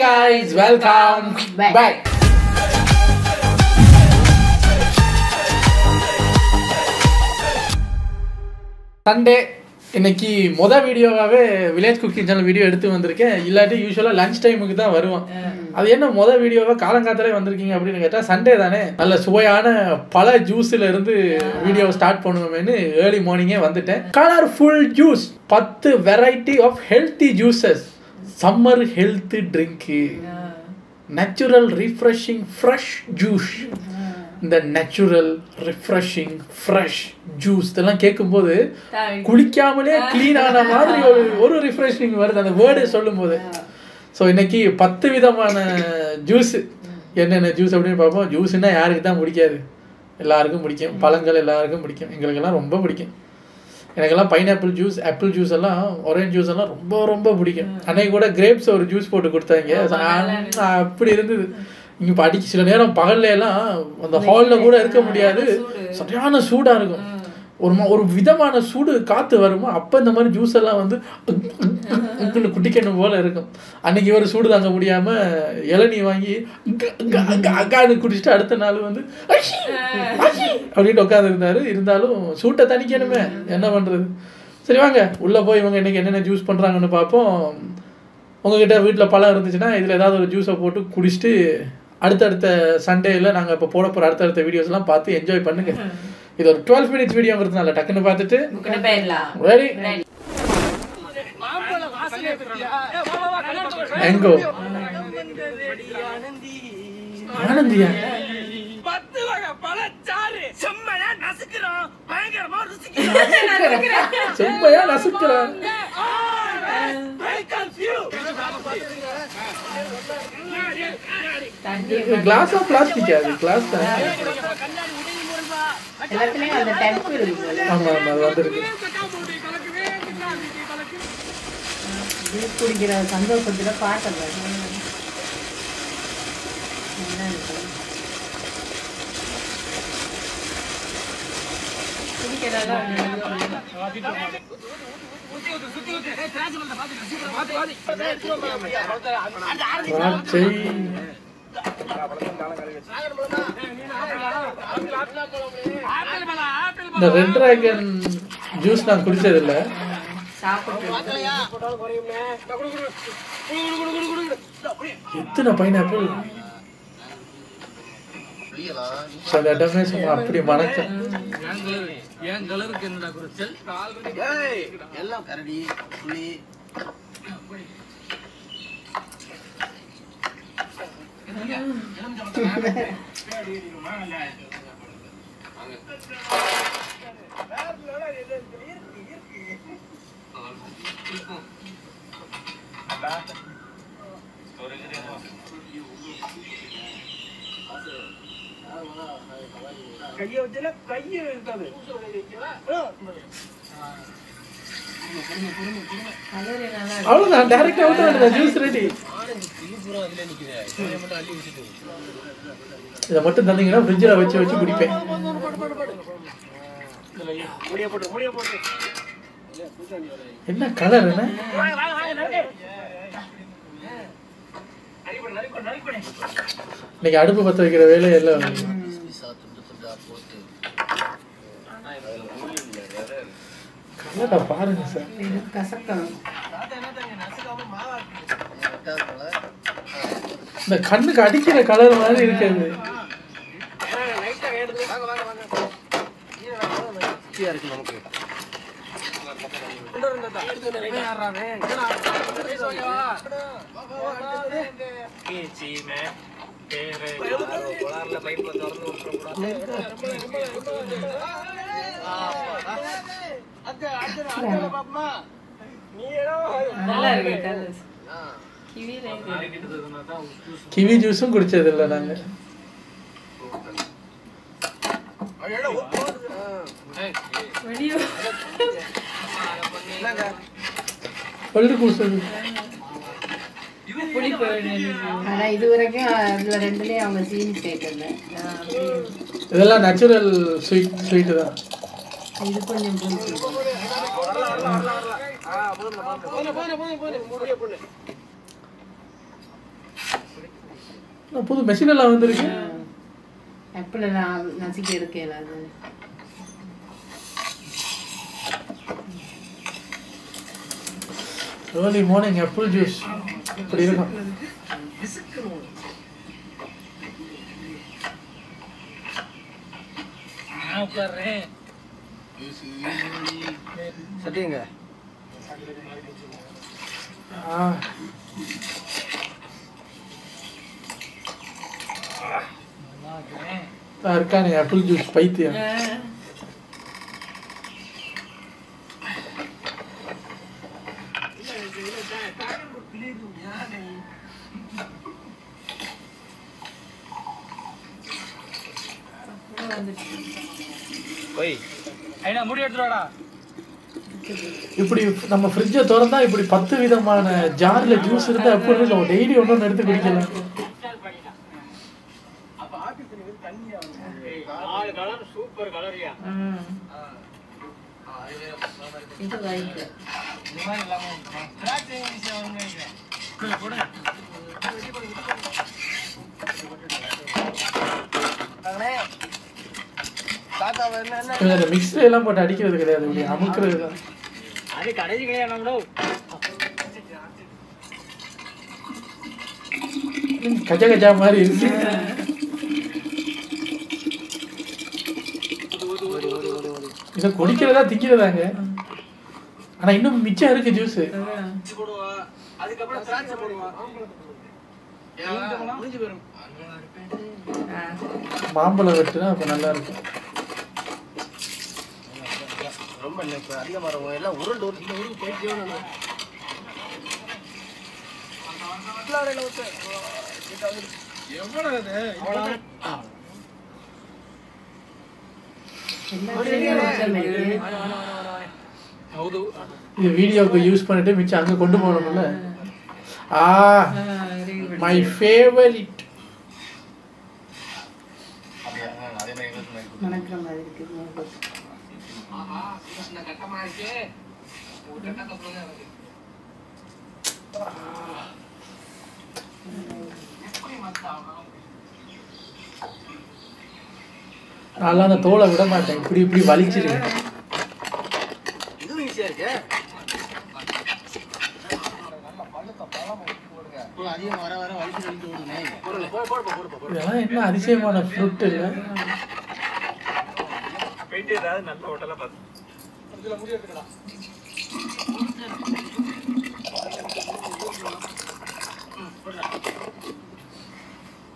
guys, welcome back. Sunday இன்னைக்கு வீடியோவாவே village cooking channel video எடுத்து வந்திருக்கேன். இல்லாட்டி யூசுவலா லஞ்ச் டைமுக்கு தான் வருவோம். அது என்ன வீடியோவா காலங்காத்தாலே வந்திருக்கீங்க அப்படின்னு கேட்டா சண்டே தானே, நல்ல சுவையான பல ஜூஸ்ல இருந்து வீடியோ ஸ்டார்ட் பண்ணுவோமேனு ஏர்லி மார்னிங்கே வந்துட்டேன். Colourful juice, 10 variety of healthy juices, summer health drink, natural refreshing fresh juice. இந்த நேச்சுரல் ரிஃப்ரெஷிங் ஃப்ரெஷ் ஜூஸ் இதெல்லாம் கேட்கும்போது குளிக்காமலே கிளீன் ஆன மாதிரி ஒரு ரிஃப்ரெஷிங் வருது அந்த வேர்டு சொல்லும் போது. ஸோ இன்னைக்கு 10 விதமான ஜூஸ். என்னென்ன ஜூஸ் அப்படின்னு பார்ப்போம். ஜூஸ்னா யாருக்கு தான் பிடிக்காது, எல்லாருக்கும் பிடிக்கும். பழங்கள் எல்லாருக்கும் பிடிக்கும், எங்களுக்கெல்லாம் ரொம்ப பிடிக்கும். எனக்கெல்லாம் பைனாப்பிள் ஜூஸ், ஆப்பிள் ஜூஸ் எல்லாம், ஆரஞ்சு ஜூஸ் எல்லாம் ரொம்ப ரொம்ப பிடிக்கும். அன்னைக்கு கூட கிரேப்ஸ் ஒரு ஜூஸ் போட்டு கொடுத்தாங்க, அப்படி இருந்தது. இங்கே படிக்க சில நேரம் பகல்ல எல்லாம் அந்த ஹாலில் கூட இருக்க முடியாது, சரியான சூடாக இருக்கும். ஒரு விதமான சூடு காற்று வருமா, அப்போ இந்த மாதிரி ஜூஸ் எல்லாம் வந்து குட்டிக்கணும் போல இருக்கும். அன்னைக்கு ஒரு சூடு தாங்க முடியாமல் இளநீ வாங்கி அக்கான்னு குடிச்சிட்டு அடுத்த நாள் வந்து அப்படின்ட்டு உட்காந்துருந்தாரு. இருந்தாலும் சூட்டை தணிக்கணுமே, என்ன பண்ணுறது. சரி வாங்க உள்ளே போய் இவங்க இன்றைக்கி என்னென்ன ஜூஸ் பண்ணுறாங்கன்னு பார்ப்போம். உங்ககிட்ட வீட்டில் பழம் இருந்துச்சுன்னா இதில் ஏதாவது ஒரு ஜூஸை போட்டு குடிச்சிட்டு அடுத்தடுத்த சண்டேயில் நாங்கள் இப்போ போட போகிற அடுத்தடுத்த வீடியோஸ்லாம் பார்த்து என்ஜாய் பண்ணுங்க. இது ஒரு 12 மினிட்ஸ் வீடியோங்கிறதுனால டக்குன்னு பார்த்துட்டு ரெடி. எங்கோ ஆனந்தியா செம்மையா நசுக்கிறான். கிளாஸ் ஆஃப் பிளாஸ்டிக், அது கிளாஸ் தான். எல்லாத்துலயும் அந்த டெம்ப் இருக்கு. ஆமா ஆமா, அது வந்திருக்கு. ஜூஸ் குடிக்கிற சந்தோஷத்துல பாட்டல இந்த ரெட் டிராகன் ஜூஸ் நான் குடிச்சது இல்ல. எத்தனை பைனாப்பிள் இடமே சும்மா அப்படி மணக்க. அவ்வளவுதான், டைரக்டா ஊத்த ஜூஸ் ரெடி. இதை மட்டும் தந்தீங்கன்னா ஃப்ரிட்ஜில் வச்சு வச்சு குடிப்பேன். என்ன கலர், என்ன இன்னைக்கு அடுப்பு பற்ற வைக்கிற வேலையை எல்லாம் கலரா பாருங்க சார். இந்த கண்ணுக்கு அடிக்கிற கலர் மாதிரி இருக்குது. கிவி ஜூஸும் குடிச்சது இல்லை நாங்க. பல்லு கூசுது. இது வரைக்கும் அதுல ரெண்டுலயும் அவங்க சீனி சேர்க்கல. இதெல்லாம் நேச்சுரல் ஸ்வீட் தான். இது கொஞ்சம் புது மெஷின் எல்லாம் வந்துருக்கு. ஆப்பிள் எல்லாம் நசுக்கி எடுக்கல. அது early morning apple juice இப்படி இருக்கும். சட்டிங்க இருக்கானே ஆப்பிள் ஜூஸ் பைத்தியம். இப்படி நம்ம ஃப்ரிட்ஜை திறந்தா இப்படி 10 விதமான ஜார்ல ஜூஸ் இருந்தா எப்படி இருக்கும்? டெய்லி ஒன்னொன்னு எடுத்து குடிக்கலாம். மிக்ஸில எல்லாம் போட்டு அடிக்கிறது கிடையாது, அமுக்கிறது தான். கஜா கஜா மாதிரி இருக்கு. இதை குடிக்கிறதா திங்கிறதாங்க. ஆனா இன்னும் மிச்சம் இருக்கு ஜூஸ். மாம்பழம் வெட்டுனா அப்ப நல்லா இருக்கும். ரொம்ப அதிகமா இருக்கும் எல்லாம் உருண்டு போயிட்டே இது வீடியோக்கு யூஸ் பண்ணிட்டு மிச்சம் அங்க கொண்டு போகணும்ல. My favourite. மணக்கிற மாதிரி இருக்கு. நான் அந்த தோலை விட மாட்டேன், இப்படி இப்படி வலிச்சிருக்கேன். இதெல்லாம் என்ன அதிசயமான ஃப்ரூட் இல்ல.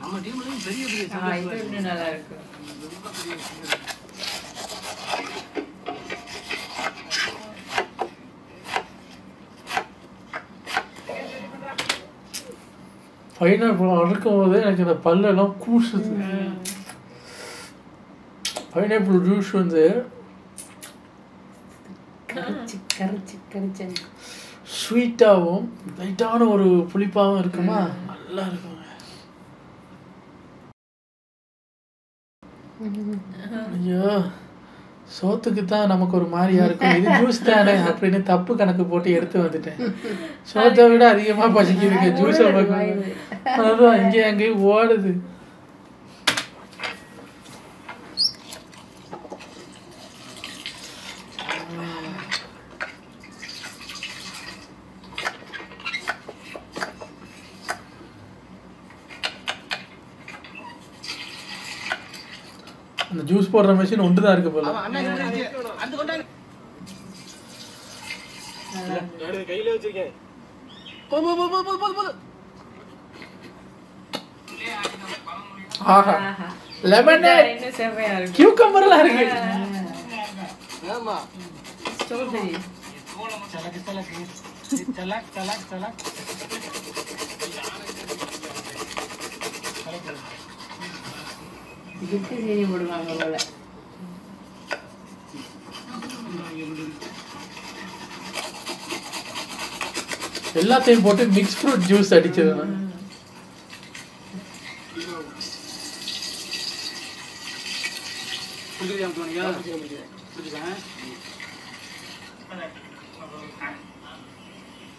நம்ம டீம்லயும் பெரிய பெரிய நல்லா இருக்கு. பைனாப்பிள் அறுக்கும் போது எனக்கு இந்த பல்லெல்லாம் கூசுது. பைனாப்பிள் ஜூஸ் வந்து ஸ்வீட்டாகவும் லைட்டான ஒரு புளிப்பாகவும் இருக்குமா, நல்லா இருக்குங்க. ஐயோ, சோத்துக்கு தான் நமக்கு ஒரு மாதிரியா இருக்கும், இது ஜூஸ் தானே அப்படின்னு தப்பு கணக்கு போட்டு எடுத்து வந்துட்டேன். சோத்தை விட அதிகமாக பசிக்குதுங்க ஜூஸை பார்க்கும். அதுதான் இங்கே அங்கேயும் ஓடுது. அந்த ஜூஸ் போடுற மெஷின் ஒன்று தான் இருக்கு போல. கையில வச்சிருக்கேன். ஆஹா, லெமனேட், கியூக்கம்பர்லாம் இருக்கு. ஆமா, ஸ்ட்ராபெரி. இதுக்கு சீனி போடுவாங்க போல. எல்லாத்தையும் போட்டு மிக்ஸ் ஃப்ரூட் ஜூஸ் அடிச்சது.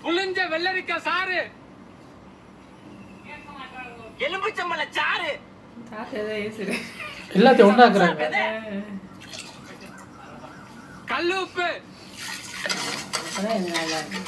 புளிஞ்ச வெள்ளரிக்காய் சாறு. எலும்புச்சம்பழ சாறு தாத்தா ஏசுறேன். எல்லாத்தையும் ஒண்ணாக்குறாங்க. கல்லுப்பு அதான் இது நல்லா இருக்கு.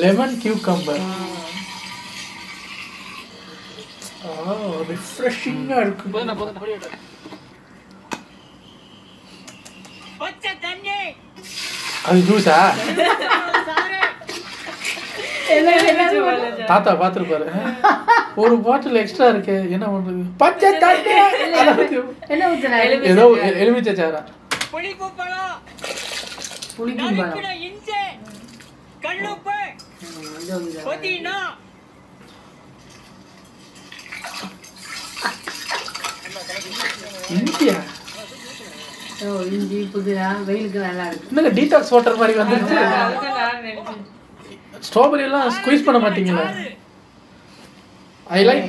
Lemon cucumber. ரிஃப்ரெஷிங்கா இருக்கு. பச்சை தண்ணி அது ஜூஸா? என்ன தாத்தா பாத்துருப்பாரு. ஒரு பாட்டில் எக்ஸ்ட்ரா இருக்கு, என்ன பண்றது? பச்சை தண்ணி. என்ன ஊத்துறா? ஏதோ எலுமிச்சை சாரா. புளிப்பு பழம் புளிக்கும் பழம். இஞ்சி கல்லுப்பு புதினா இந்தியா இஞ்சி புதினா வெயிலுக்கு நல்லா இருக்கு. என்னங்க டீடாக்ஸ் வாட்டர் மாதிரி வந்துருச்சு. ஸ்ட்ராபெரி எல்லாம் ஸ்குவீஸ் பண்ண மாட்டீங்களா? I like.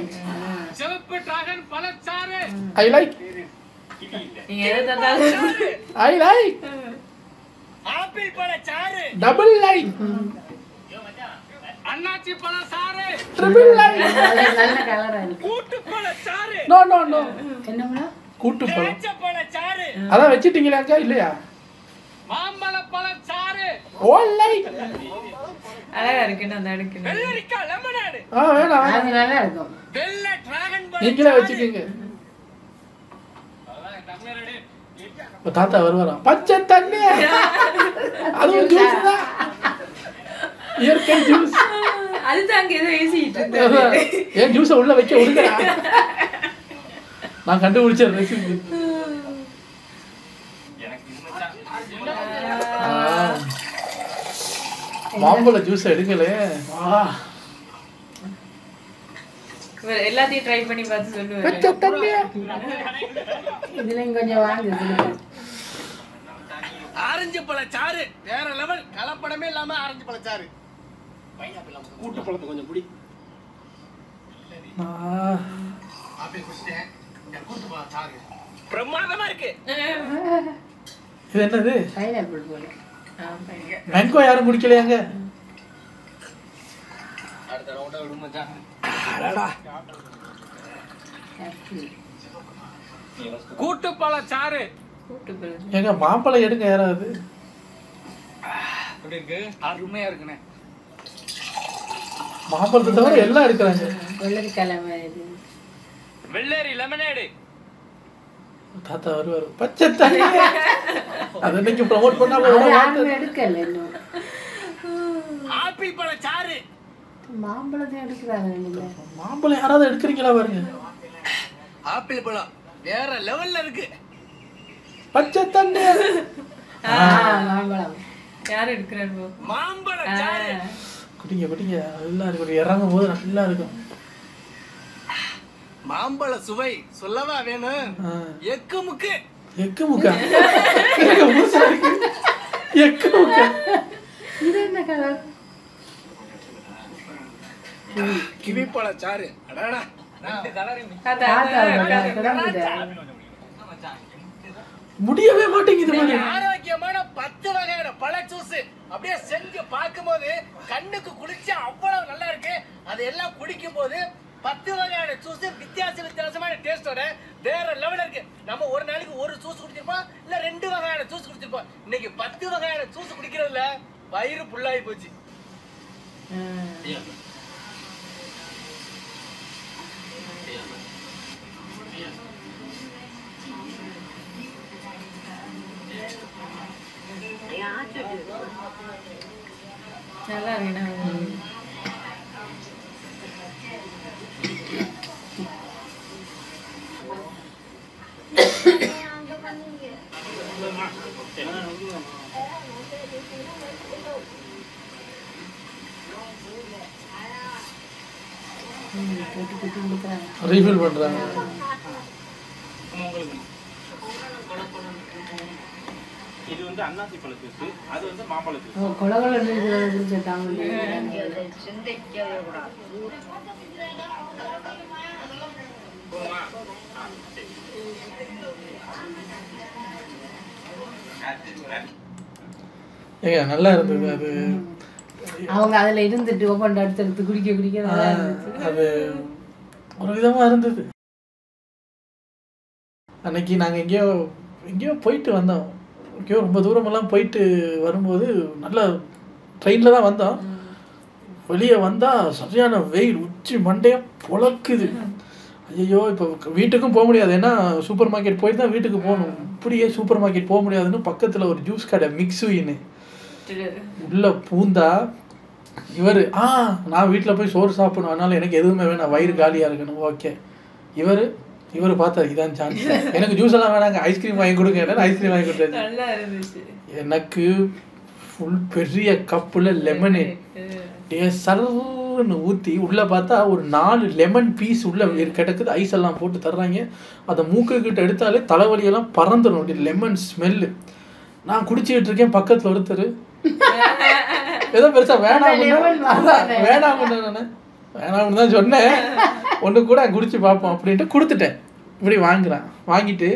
சிவப்பு டிராகன் பழச்சாறு ஐ லைக். நீங்க எதை தந்தாலும் ஐ லைக். ஆப்பிள் பழச்சாறு டபுள் லைக். அன்னாச்சி பழச்சாறு ட்ரிபிள் லைக். நல்ல கலரா இருக்கு. கூட்டு பழச்சாறு நோ நோ நோ. என்னம்மா? கூட்டு பழம். திராட்சை பழச்சாறு அதான் வச்சிட்டீங்களாக்கா இல்லையா? மாம்பழ பழச்சாறு ஆல் லைக். அழகா இருக்குன்னு அந்த அடுக்கு. வெள்ளரிக்காய் லெமனேடு வேணாம். அது நல்லா இருக்கும். வெள்ளை டிராகன் நீங்களே வச்சுக்கோங்க. தாத்தா வருவாராம். பச்சை தண்ணி. அதுவும் ஜூஸ் தான். இயற்கை ஜூஸ். அதுதான் அங்க ஏதோ ஏசிட்டு இருந்தாரு. ஏன் ஜூஸை உள்ள வைக்க விடுங்கடா. நான் கண்டுபிடிச்ச ரெசிபி. மாம்பழ ஜூஸ் எடுக்கல. எல்லாத்தையும் ட்ரை பண்ணி பார்த்து சொல்லுவாரு. பச்சை தண்ணி. இதுலயும் கொஞ்சம் வாங்க. ஆரஞ்சு பழச்சாறு வேற லெவல், கலப்படமே இல்லாம ஆரஞ்சு பழச்சாறு. கூட்டு பழத்தை கொஞ்சம் குடி. பிரமாதமா இருக்கு. இது என்னது? பைனாப்பிள் போல. மேங்கோ யாரும் குடிக்கலையாங்க? அடுத்த ரவுண்டா விடுமா? கூட்டு பழச்சாறு ஏங்க மாம்பழம் எடுங்க யாராவது. எப்படி இருக்கு? அருமையா இருக்குண்ணே. மாம்பழத்தை தவிர எல்லாம் எடுக்கிறாங்க. வெள்ளரிக்கிழமை இது. வெள்ளரி லெமனேடு. தாத்தா வருவாரு. பச்சை தண்ணி. அது இன்னைக்கு ப்ரோமோட் பண்ணாம யாருமே எடுக்கல இன்னும். ஆப்பிள் பழச்சாறு. மாம்பழத்தை எடுக்கிறாங்க இல்ல. மாம்பழம் யாராவது எடுக்கிறீங்களா பாருங்க. ஆப்பிள் பழம் வேற லெவல்ல இருக்கு. பச்சை தண்ணி. மாம்பழம் யார் எடுக்கிறாரு? மாம்பழச்சாறு. குடிங்க குடிங்க, நல்லா இருக்கும். இறங்கும் போது நல்லா இருக்கும். மாம்பழ சுவை சொல்லவா வேணும்? எக்கு முக்கு. எக்கு முக்கா? எக்கு முக்கா? இது என்ன கலர்? கிவி பழச்சாறு. அடடா. முடியவே மாட்டேங்குது. ஆரோக்கியமான 10 வகையான பழ ஜூஸ் அப்படியே செஞ்சு பார்க்கும்போது கண்ணுக்கு குளிர்ச்சியா அவ்வளவு நல்லா இருக்கு. அதெல்லாம் குடிக்கும் போது 10 வகையான ஜூஸ் வித்தியாசமான டேஸ்டோட வேற லெவல்ல இருக்கு. நம்ம ஒரு நாளைக்கு ஒரு ஜூஸ் குடிச்சிருப்போம், இல்ல 2 வகையான ஜூஸ் குடிச்சிருப்போம். இன்னைக்கு 10 வகையான ஜூஸ் குடிக்கிறதுல வயிறு புல்லாகி போச்சு. நல்லா இருக்கு. ரீஃபில் பண்றாங்க. இது வந்து அன்னாசி பழ ஜூஸ், அது வந்து மாம்பழ ஜூஸ். கொலகொல குடிச்ச தாங்க. ஏங்க நல்லா இருந்தது. அது அவங்க அதுல இருந்துட்டு ஓப்பன் எடுத்து குடிக்க நல்லா இருந்துச்சு. அது ஒரு விதமா இருந்தது. அன்னைக்கு நாங்கள் எங்கேயோ போயிட்டு வந்தோம். எங்கேயோ ரொம்ப தூரமெல்லாம் போயிட்டு வரும்போது நல்லா ட்ரெயினில் தான் வந்தோம். வெளியே வந்தால் சரியான வெயில், உச்சி மண்டையாக பொழக்குது. ஐயோ இப்போ வீட்டுக்கும் போக முடியாது, ஏன்னா சூப்பர் மார்க்கெட் போயிட்டு தான் வீட்டுக்கு போகணும். இப்படியே சூப்பர் மார்க்கெட் போக முடியாதுன்னு பக்கத்தில் ஒரு ஜூஸ் கடை மிக்ஸுன்னு உள்ளே பூந்தா இவர் நான் வீட்டில் போய் சோறு சாப்பிடணும், அதனால எனக்கு எதுவுமே வேணாம், வயிறு காலியாக இருக்கணும். ஓகே, இவர் பார்த்தா இதான் சான்ஸ், எனக்கு ஜூஸ் எல்லாம் வேணாங்க, ஐஸ்கிரீம் வாங்கி கொடுங்க. ஐஸ்கிரீம் வாங்கி கொடுத்தாரு. எனக்கு ஃபுல் பெரிய கப்பில் லெமனேட் சர்ன்னு ஊற்றி உள்ளே பார்த்தா ஒரு 4 லெமன் பீஸ் உள்ளே கிடக்குது. ஐஸ் எல்லாம் போட்டு தர்றாங்க. அதை மூக்குக்கிட்ட எடுத்தாலே தலைவலியெல்லாம் பறந்துடும், லெமன் ஸ்மெல்லு. நான் குடிச்சிக்கிட்டு இருக்கேன், பக்கத்தில் ஒருத்தர் ஏதோ பெருசாக வேணாம்னு தான் சொன்னேன். ஒன்று கூட குடிச்சு பார்ப்போம் அப்படின்ட்டு கொடுத்துட்டேன். இப்படி வாங்கிட்டு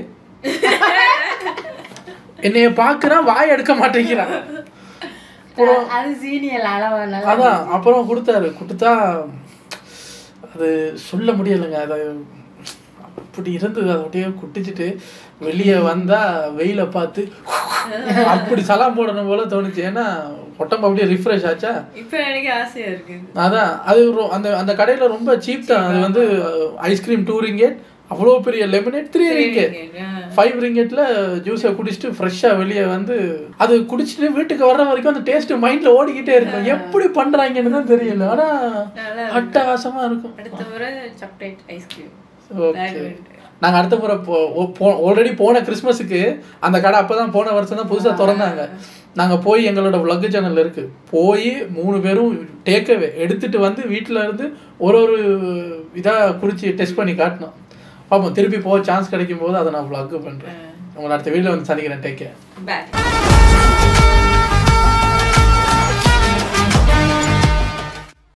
என்னைய பார்க்குறான், வாய் எடுக்க மாட்டேங்கிறான். அதான் அப்புறம் கொடுத்தா அது சொல்ல முடியலைங்க. அதை அப்படி இருந்தது. அதை அப்படியே குட்டிச்சிட்டு வெளியே வந்தா வெயில பார்த்து அப்படி சலாம் போடணும் போல தோணுச்சு. ஏன்னா உடம்பு அப்படியே ரிஃப்ரெஷ் ஆச்சா. இப்போ எனக்கு ஆசையா இருக்கு. அதான் அது அந்த கடையில ரொம்ப சீப் தான். அது வந்து ஐஸ்கிரீம் 2 ரிங்கெட், அவ்வளோ பெரிய லெமனேட் 3 ரிங்கெட், 5 ரிங்கெட்ல ஜூஸை குடிச்சிட்டு ஃப்ரெஷ்ஷாக வெளியே வந்து அது குடிச்சிட்டு வீட்டுக்கு வர்ற வரைக்கும் அந்த டேஸ்ட் மைண்ட்ல ஓடிக்கிட்டே இருக்கும். எப்படி பண்றாங்கன்னு தான் தெரியல, ஆனா அட்டகாசமா இருக்கும். அடுத்த முறை சாக்லேட் ஐஸ்கிரீம். ஓகே, நாங்கள் அடுத்த முறை ஆல்ரெடி போன கிறிஸ்மஸுக்கு அந்த கடை அப்போதான் போன வருஷம் தான் புதுசாக திறந்தாங்க. நாங்கள் போய் எங்களோட vlog சேனல் இருக்குது, போய் 3 பேரும் டேக்அவே எடுத்துகிட்டு வந்து வீட்டில் இருந்து ஒரு இதாக குடிச்சு டெஸ்ட் பண்ணி காட்டினோம். பார்ப்போம், திருப்பி போக சான்ஸ் கிடைக்கும் போது அதை நான் vlog பண்ணுறேன். உங்களை அடுத்த வீட்டில் வந்து சந்திக்கிறேன். Take care.